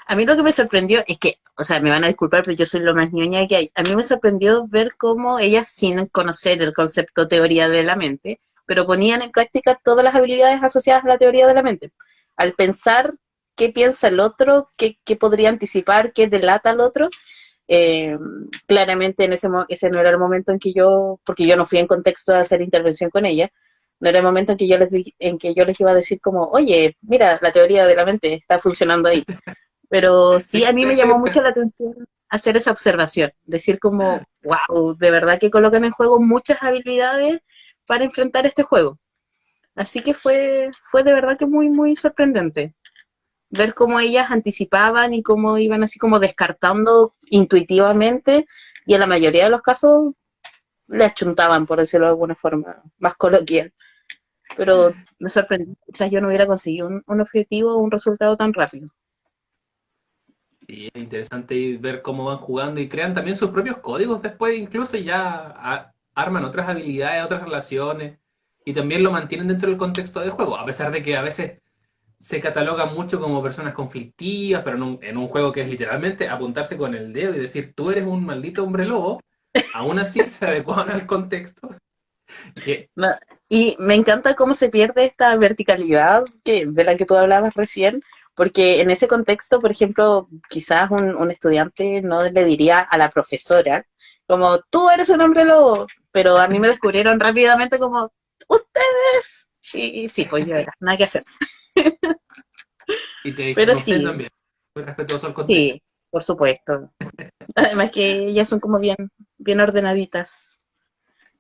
a mí lo que me sorprendió es que, o sea, me van a disculpar, pero yo soy lo más ñoña que hay. A mí me sorprendió ver cómo ellas, sin conocer el concepto teoría de la mente, pero ponían en práctica todas las habilidades asociadas a la teoría de la mente. Al pensar qué piensa el otro, qué podría anticipar, qué delata al otro, eh, claramente ese no era el momento en que porque yo no fui en contexto a hacer intervención con ella, no era el momento en que yo les iba a decir como, oye, mira, la teoría de la mente está funcionando ahí. Pero sí, a mí me llamó mucho la atención hacer esa observación, decir como, wow, de verdad que colocan en juego muchas habilidades para enfrentar este juego. Así que fue de verdad que muy, muy sorprendente ver cómo ellas anticipaban y cómo iban así como descartando intuitivamente y en la mayoría de los casos le achuntaban, por decirlo de alguna forma más coloquial. Pero me sorprendió, quizás yo no hubiera conseguido un objetivo o un resultado tan rápido. Sí, es interesante ver cómo van jugando y crean también sus propios códigos después, incluso ya arman otras habilidades, otras relaciones y también lo mantienen dentro del contexto del juego, a pesar de que a veces se catalogan mucho como personas conflictivas, pero en un juego que es literalmente apuntarse con el dedo y decir tú eres un maldito hombre lobo, aún así se adecuan al contexto. Que, No, y me encanta cómo se pierde esta verticalidad de la que tú hablabas recién, porque en ese contexto, por ejemplo, quizás un estudiante no le diría a la profesora, como, tú eres un hombre lobo, pero a mí me descubrieron rápidamente como, ustedes. Y sí, pues yo era, nada que hacer. y te dijeron Pero usted sí, también, muy respetuoso al contexto. sí, por supuesto. Además que ellas son como bien, bien ordenaditas.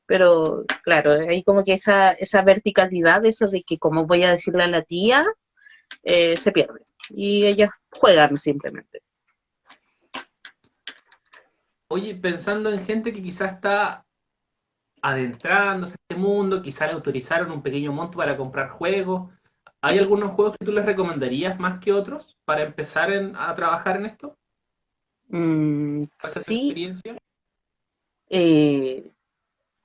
Pero claro, hay como que esa verticalidad, eso de que como voy a decirle a la tía, se pierde. Y ellas juegan simplemente. Oye, pensando en gente que quizás está adentrándose en este mundo, quizás le autorizaron un pequeño monto para comprar juegos. ¿Hay algunos juegos que tú les recomendarías más que otros para empezar a trabajar en esto? ¿Cuál es tu Sí, experiencia? eh,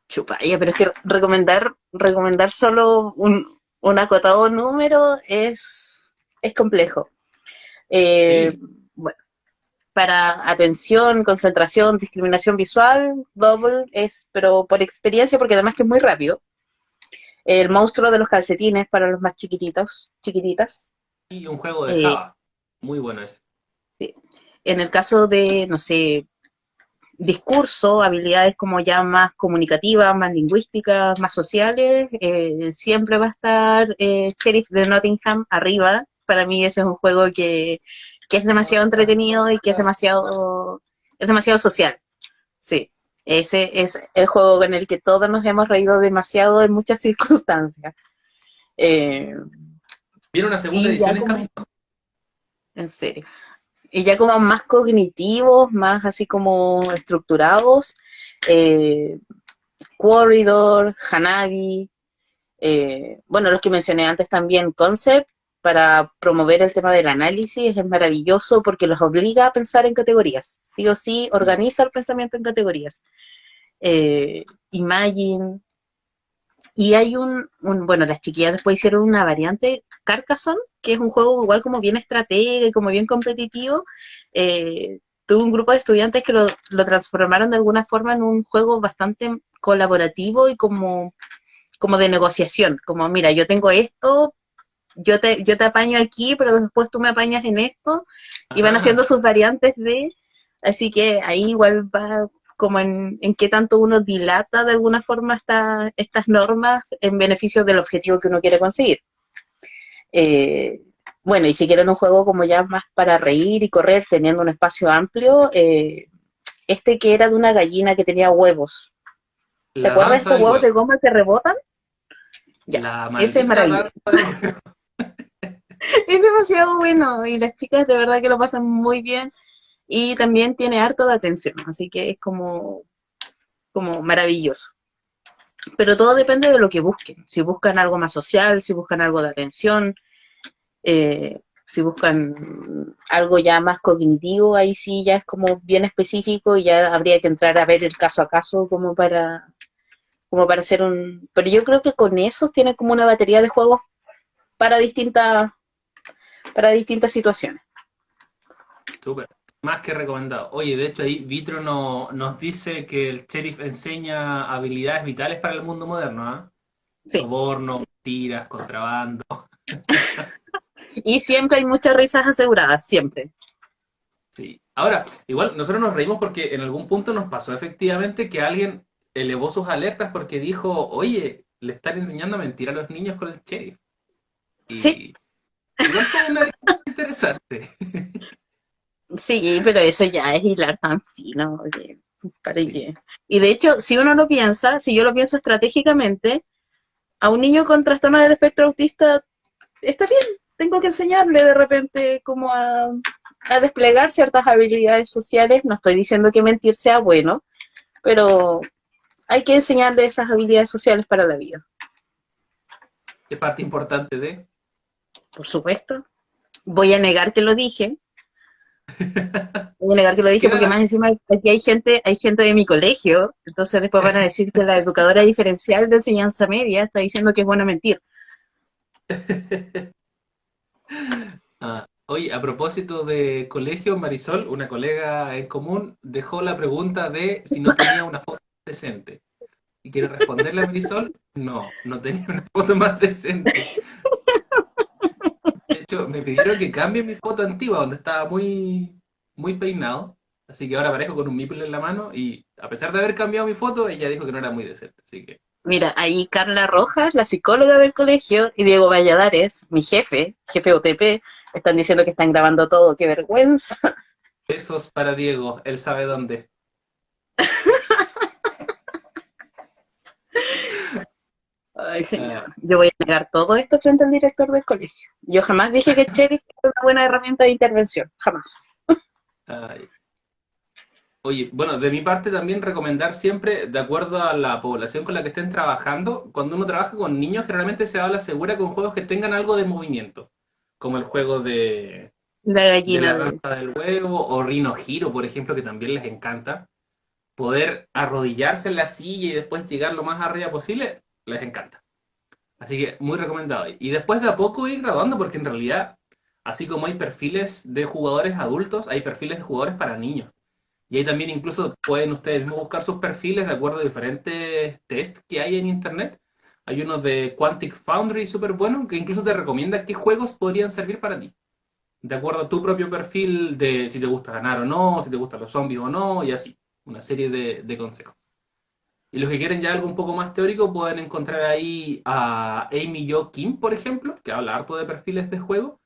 chupalla, pero es que recomendar solo un acotado número es complejo. Eh, Sí. bueno, para atención, concentración, discriminación visual, Double es, pero por experiencia, porque además que es muy rápido. El monstruo de los calcetines para los más chiquititos, chiquititas. Y un juego de Eh, Java. Muy bueno ese. sí. En el caso de, no sé, discurso, habilidades como ya más comunicativas, más lingüísticas, más sociales, siempre va a estar Sheriff de Nottingham arriba. Para mí ese es un juego que es demasiado entretenido y que es demasiado social. Sí, ese es el juego con el que todos nos hemos reído demasiado en muchas circunstancias. Eh, Viene una segunda y ya edición en como, camino. en serio, y ya como más cognitivos, más así como estructurados, eh, Corridor, Hanabi, bueno, los que mencioné antes también, Concept, para promover el tema del análisis, es maravilloso porque los obliga a pensar en categorías, sí o sí, Mm. organiza el pensamiento en categorías. Imagine, y hay bueno, las chiquillas después hicieron una variante, Carcassonne, que es un juego igual como bien estratega y como bien competitivo. Tuve un grupo de estudiantes que lo transformaron de alguna forma en un juego bastante colaborativo y como de negociación, como mira, yo tengo esto, yo te apaño aquí, pero después tú me apañas en esto, y van Ah, haciendo sus variantes así que ahí igual va como en qué tanto uno dilata de alguna forma estas normas en beneficio del objetivo que uno quiere conseguir. Eh, bueno, y si quieren un juego como ya más para reír y correr, teniendo un espacio amplio, este que era de una gallina que tenía huevos. ¿Se la acuerda de danza estos del huevos huevo. de goma que rebotan? Ya, La ese es maldita danza maravilloso. del huevo. Es demasiado bueno y las chicas de verdad que lo pasan muy bien y también tiene harto de atención, así que es como maravilloso. Pero todo depende de lo que busquen. Si buscan algo más social, si buscan algo de atención, si buscan algo ya más cognitivo, ahí sí ya es como bien específico y ya habría que entrar a ver el caso a caso como para hacer un... Pero yo creo que con esos tienen como una batería de juegos para distintas, para distintas situaciones. Súper. Más que recomendado. Oye, de hecho ahí Vitro nos dice que el sheriff enseña habilidades vitales para el mundo moderno, ¿ah? Sí. Soborno, tiras, contrabando. Y siempre hay muchas risas aseguradas, siempre. Sí. Ahora, igual nosotros nos reímos porque en algún punto nos pasó efectivamente que alguien elevó sus alertas porque dijo, oye, le están enseñando a mentir a los niños con el sheriff. Sí, Y igual fue una discusión interesante. sí, pero eso ya es hilar tan fino. Oye, ¿para Sí. qué? Y de hecho, si uno lo piensa, si yo lo pienso estratégicamente, a un niño con trastorno del espectro autista está bien, tengo que enseñarle de repente como a desplegar ciertas habilidades sociales. No estoy diciendo que mentir sea bueno, pero hay que enseñarle esas habilidades sociales para la vida, Es parte importante de... por supuesto. Voy a negar que lo dije, voy a negar que lo dije Queda porque la... más encima aquí hay gente de mi colegio, entonces después van a decir que la educadora diferencial de enseñanza media está diciendo que es bueno mentir. Ah, oye, a propósito de colegio, Marisol, una colega en común, dejó la pregunta de si no tenía una foto decente. ¿Y quiere responderle a Marisol? No, no tenía una foto más decente. De hecho, me pidieron que cambie mi foto antigua, donde estaba muy, muy peinado. Así que ahora aparezco con un Mipel en la mano y a pesar de haber cambiado mi foto, ella dijo que no era muy decente. Así que Mira, ahí Carla Rojas, la psicóloga del colegio, y Diego Valladares, mi jefe OTP, están diciendo que están grabando todo, qué vergüenza. besos para Diego, él sabe dónde. Ay, señor, Ah, yo voy a negar todo esto frente al director del colegio. Yo jamás dije que Sheriff era una buena herramienta de intervención, jamás. ay. Oye, bueno, de mi parte también recomendar siempre, de acuerdo a la población con la que estén trabajando, cuando uno trabaja con niños, generalmente se habla segura con juegos que tengan algo de movimiento, como el juego La de gallina la de... danza del huevo o Rino Hero, por ejemplo, que también les encanta. Poder arrodillarse en la silla y después llegar lo más arriba posible, les encanta. Así que muy recomendado. Y después de a poco ir graduando, porque en realidad, así como hay perfiles de jugadores adultos, hay perfiles de jugadores para niños. Y ahí también incluso pueden ustedes mismos buscar sus perfiles de acuerdo a diferentes test que hay en internet. Hay uno de Quantic Foundry súper bueno que incluso te recomienda qué juegos podrían servir para ti. De acuerdo a tu propio perfil de si te gusta ganar o no, si te gustan los zombies o no, y así. Una serie de consejos. Y los que quieren ya algo un poco más teórico pueden encontrar ahí a Amy Jo Kim, por ejemplo, que habla harto de perfiles de juego.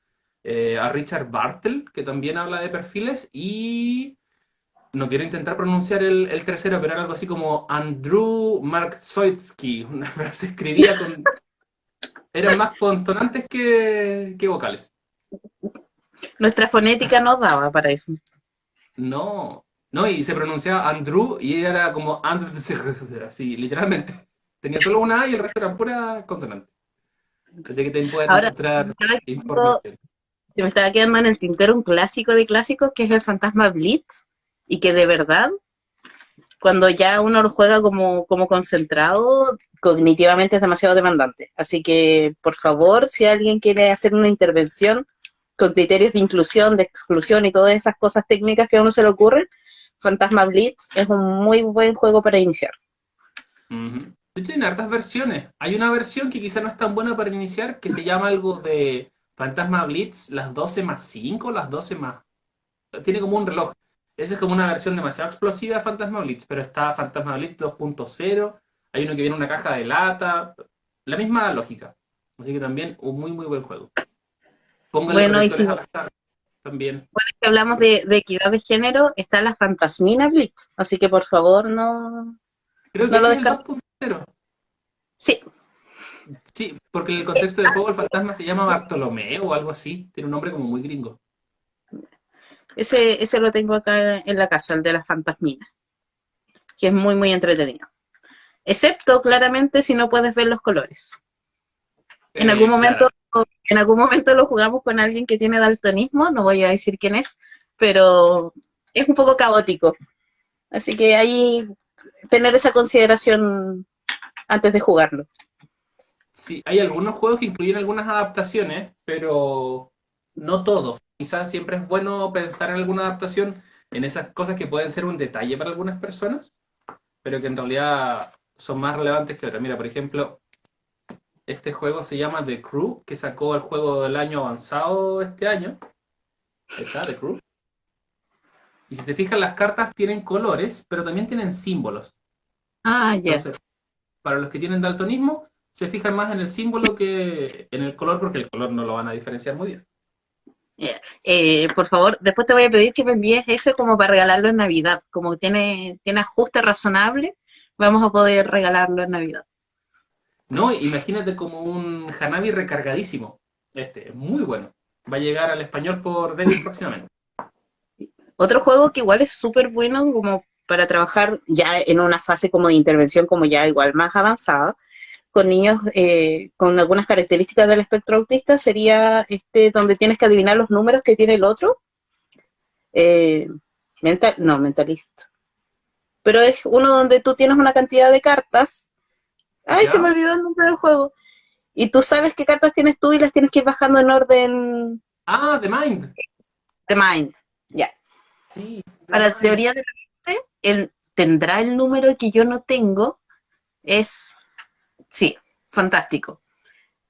A Richard Bartel, que también habla de perfiles. Y no quiero intentar pronunciar el tercero, pero era algo así como Andrew Marksoitsky. Pero se escribía con... Eran más consonantes que vocales. Nuestra fonética no daba para eso. No, no, y se pronunciaba Andrew y era como Andrew, así, literalmente. Tenía solo una A y el resto eran pura consonante. Así que también pueden Ahora, encontrar información. se me estaba quedando en el tintero un clásico de clásicos que es el Fantasma Blitz y que de verdad, cuando ya uno lo juega como concentrado, cognitivamente es demasiado demandante. Así que, por favor, si alguien quiere hacer una intervención con criterios de inclusión, de exclusión y todas esas cosas técnicas que a uno se le ocurren, Fantasma Blitz es un muy buen juego para iniciar. Ujú. De hecho, hay hartas versiones. Hay una versión que quizá no es tan buena para iniciar, que se llama algo de Fantasma Blitz, las 12 más 5, las 12 más... Tiene como un reloj. Esa es como una versión demasiado explosiva de Fantasma Blitz, pero está Fantasma Blitz 2.0, hay uno que viene en una caja de lata, la misma lógica. Así que también un muy muy buen juego. Póngale Bueno, y protectores si al azar también. hablamos de equidad de género, está la Fantasmina Blitz, así que por favor Creo que no lo ese es el descartes. 2.0. Sí, Sí, porque en el contexto del juego el fantasma se llama Bartolomeo o algo así. Tiene un nombre como muy gringo. ese lo tengo acá en la casa, el de las fantasminas, que es muy, muy entretenido. Excepto, claramente, si no puedes ver los colores. En algún momento, Claramente. en algún momento lo jugamos con alguien que tiene daltonismo, no voy a decir quién es, pero es un poco caótico. Así que ahí tener esa consideración antes de jugarlo. Sí, hay algunos juegos que incluyen algunas adaptaciones, pero no todos. Quizás siempre es bueno pensar en alguna adaptación, en esas cosas que pueden ser un detalle para algunas personas, pero que en realidad son más relevantes que otras. Mira, por ejemplo, este juego se llama The Crew, que sacó el juego del año avanzado este año. Ahí está, The Crew. Y si te fijas, las cartas tienen colores, pero también tienen símbolos. Ah, ya. Entonces, para los que tienen daltonismo, se fijan más en el símbolo que en el color, porque el color no lo van a diferenciar muy bien. Por favor, después te voy a pedir que me envíes ese como para regalarlo en Navidad. Como tiene ajuste razonable, vamos a poder regalarlo en Navidad. No, imagínate como un Hanabi recargadísimo. Este, es muy bueno. Va a llegar al español por Devir próximamente. Otro juego que igual es súper bueno como para trabajar ya en una fase como de intervención como ya igual más avanzada, con niños con algunas características del espectro autista, sería este donde tienes que adivinar los números que tiene el otro. Eh, no, mentalista. Pero es uno donde tú tienes una cantidad de cartas. Ay, se me ¿Ya? olvidó el nombre del juego. Y tú sabes qué cartas tienes tú y las tienes que ir bajando en orden Ah, The Mind. de mind. Ya. Sí, The Para Mind. teoría de la mente, él tendrá el número que yo no tengo. Es, sí, fantástico.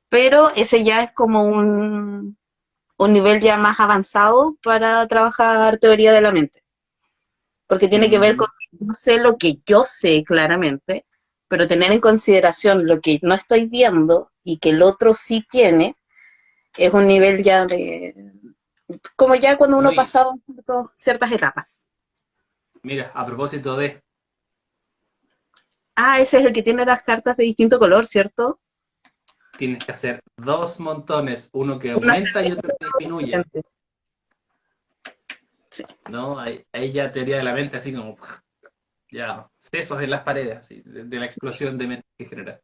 Pero ese ya es como un nivel ya más avanzado para trabajar teoría de la mente. Porque tiene que ver Mm, con, no sé lo que yo sé claramente, pero tener en consideración lo que no estoy viendo y que el otro sí tiene, es un nivel ya de, como ya cuando no, uno y pasa ciertas etapas. mira, a propósito de... Ah, ese es el que tiene las cartas de distinto color, ¿cierto? tienes que hacer dos montones, uno que Uno aumenta y otro que disminuye, ascendente. Sí. ¿no? Ahí ya teoría de la mente, así como, ya, sesos en las paredes, así, de la explosión de mente que genera.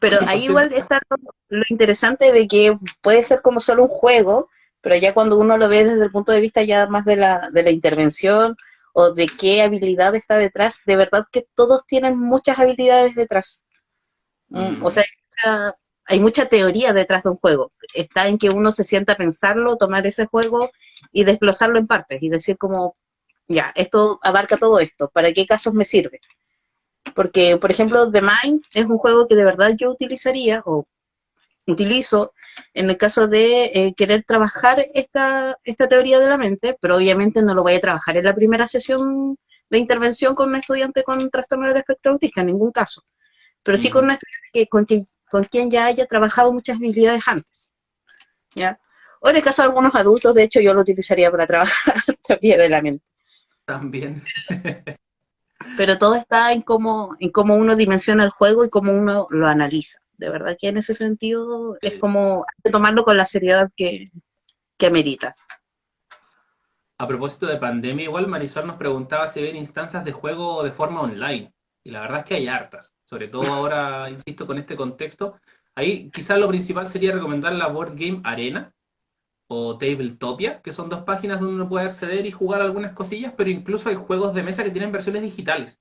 Pero ahí 100%. igual está lo interesante de que puede ser como solo un juego, pero ya cuando uno lo ve desde el punto de vista ya más de la intervención o de qué habilidad está detrás, de verdad que todos tienen muchas habilidades detrás. O sea, Mm, hay mucha teoría detrás de un juego. Está en que uno se sienta a pensarlo, tomar ese juego y desglosarlo en partes y decir como, ya, esto abarca todo esto, ¿para qué casos me sirve? Porque, por sí. ejemplo, The Mind es un juego que de verdad yo utilizaría o utilizo en el caso de querer trabajar esta teoría de la mente, pero obviamente no lo voy a trabajar en la primera sesión de intervención con un estudiante con trastorno del espectro autista, en ningún caso, pero sí con Ujú. un estudiante con quien ya haya trabajado muchas habilidades antes, ¿ya? O en el caso de algunos adultos, de hecho, yo lo utilizaría para trabajar teoría de la mente. También. Pero todo está en cómo uno dimensiona el juego y cómo uno lo analiza. De verdad que en ese sentido es Sí. como hay que tomarlo con la seriedad que amerita. A propósito de pandemia, igual Marisol nos preguntaba si ven instancias de juego de forma online. Y la verdad es que hay hartas. Sobre todo ahora, insisto, con este contexto. Ahí quizás lo principal sería recomendar la Board Game Arena o Tabletopia, que son dos páginas donde uno puede acceder y jugar algunas cosillas, pero incluso hay juegos de mesa que tienen versiones digitales,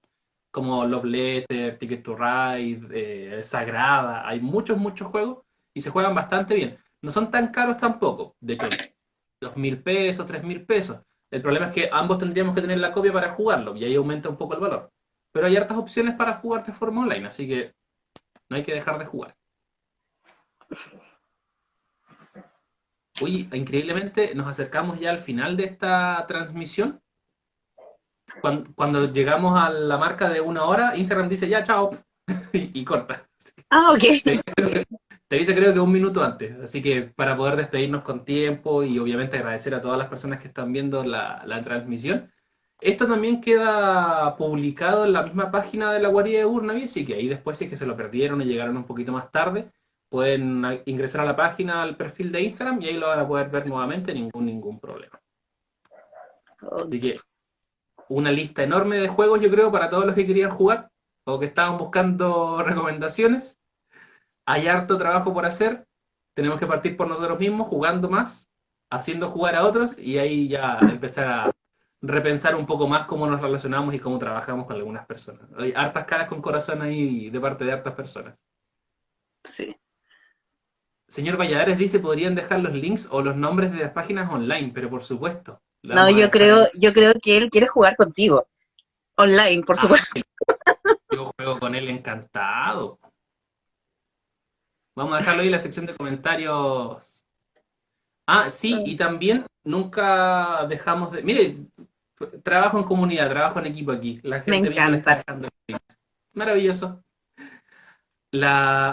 como Love Letter, Ticket to Ride, Sagrada. Hay muchos juegos y se juegan bastante bien. No son tan caros tampoco. De hecho, 2.000 pesos, 3.000 pesos. El problema es que ambos tendríamos que tener la copia para jugarlo y ahí aumenta un poco el valor. Pero hay hartas opciones para jugar de forma online, así que no hay que dejar de jugar. Oye, increíblemente nos acercamos ya al final de esta transmisión. Cuando llegamos a la marca de 1 hora, Instagram dice ya, chao, y corta. Ah, ok. Te, te avisa creo que 1 minuto antes, así que para poder despedirnos con tiempo y obviamente agradecer a todas las personas que están viendo la transmisión. Esto también queda publicado en la misma página de la guarida de Burnaby, así que ahí después si es que se lo perdieron y llegaron un poquito más tarde, pueden ingresar a la página, al perfil de Instagram y ahí lo van a poder ver nuevamente, ningún problema. Así Ok. que una lista enorme de juegos, yo creo, para todos los que querían jugar o que estaban buscando recomendaciones. Hay harto trabajo por hacer. Tenemos que partir por nosotros mismos, jugando más, haciendo jugar a otros y ahí ya empezar a repensar un poco más cómo nos relacionamos y cómo trabajamos con algunas personas. Hay hartas caras con corazón ahí de parte de hartas personas. Sí. Señor Valladares dice, podrían dejar los links o los nombres de las páginas online, pero por supuesto, lo No, vamos a dejar ahí. yo creo que él quiere jugar contigo. Online, por Ah, supuesto. yo juego con él encantado. Vamos a dejarlo ahí en la sección de comentarios. Ah, sí, y también nunca dejamos de... Mire, trabajo en comunidad, trabajo en equipo aquí. La Me gente misma le está encanta. dejando. Maravilloso.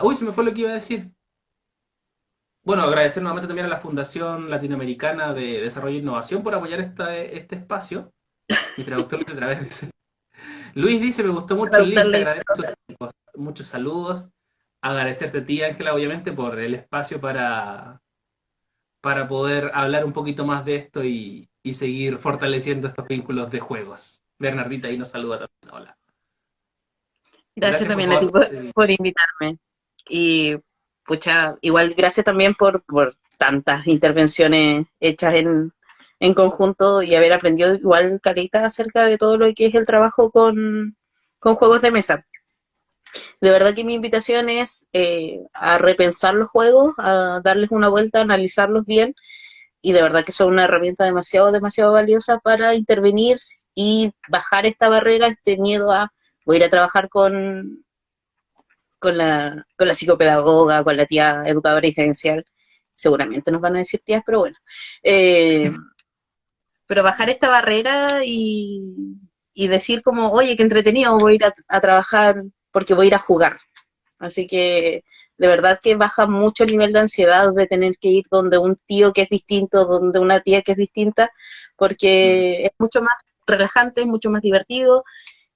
Uy, se me fue lo que iba a decir. Bueno, agradecer nuevamente también a la Fundación Latinoamericana de Desarrollo e Innovación por apoyar este espacio. Mi traductor Luis otra vez dice. Luis dice, me gustó mucho el link, se Traductorle. agradece muchos saludos. Agradecerte a ti, Ángela, obviamente, por el espacio para poder hablar un poquito más de esto y seguir fortaleciendo estos vínculos de juegos. Bernardita ahí nos saluda también. Hola. Gracias Gracias por también a ti favor. por invitarme. Y, pucha, igual gracias también por tantas intervenciones hechas en conjunto y haber aprendido igual carita acerca de todo lo que es el trabajo con juegos de mesa. De verdad que mi invitación es a repensar los juegos, a darles una vuelta, a analizarlos bien y de verdad que son una herramienta demasiado valiosa para intervenir y bajar esta barrera, este miedo a voy a ir a trabajar con la psicopedagoga, con la tía educadora diferencial. Seguramente nos van a decir tías, pero bueno. Eh, pero bajar esta barrera y decir como, oye, qué entretenido, voy a ir a trabajar porque voy a ir a jugar. Así que de verdad que baja mucho el nivel de ansiedad de tener que ir donde un tío que es distinto, donde una tía que es distinta, Mm. porque es mucho más relajante, es mucho más divertido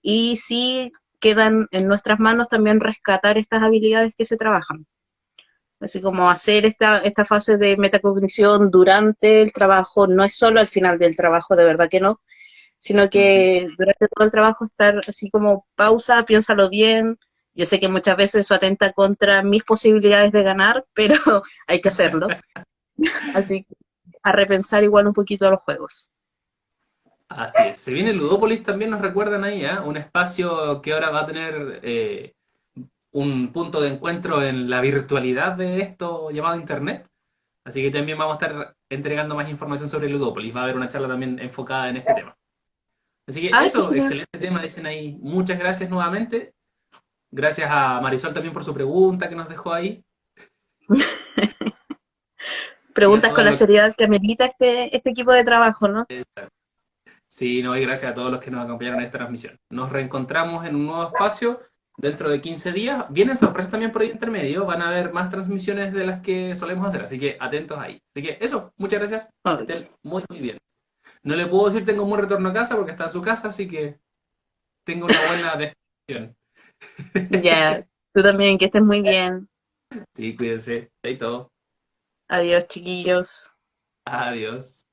y sí quedan en nuestras manos también rescatar estas habilidades que se trabajan. Así como hacer esta fase de metacognición durante el trabajo, no es solo al final del trabajo, de verdad que no, sino Ujú. que durante todo el trabajo estar así como pausa, piénsalo bien. Yo sé que muchas veces eso atenta contra mis posibilidades de ganar, pero hay que hacerlo. Así que a repensar igual un poquito los juegos. Así es. Se viene Ludópolis también, nos recuerdan ahí, ¿eh? Un espacio que ahora va a tener un punto de encuentro en la virtualidad de esto llamado Internet. Así que también vamos a estar entregando más información sobre Ludópolis. Va a haber una charla también enfocada en este tema. Así que ¡Ay, qué eso, genial! excelente tema, dicen ahí. Muchas gracias nuevamente. Gracias a Marisol también por su pregunta que nos dejó ahí. Y a Preguntas con todos la los que... seriedad que amerita este equipo de trabajo, ¿no? Sí, no, y gracias a todos los que nos acompañaron en esta transmisión. Nos reencontramos en un nuevo espacio dentro de 15 días. Vienen sorpresas también por ahí intermedio. Van a haber más transmisiones de las que solemos hacer. Así que atentos ahí. Así que eso, muchas gracias. Que Ay, estén muy, muy bien. No le puedo decir tengo un buen retorno a casa porque está en su casa, así que tenga una buena desconexión. ya, tú también, que estés muy bien. Sí, cuídense. Ahí todo. Adiós, chiquillos. Adiós.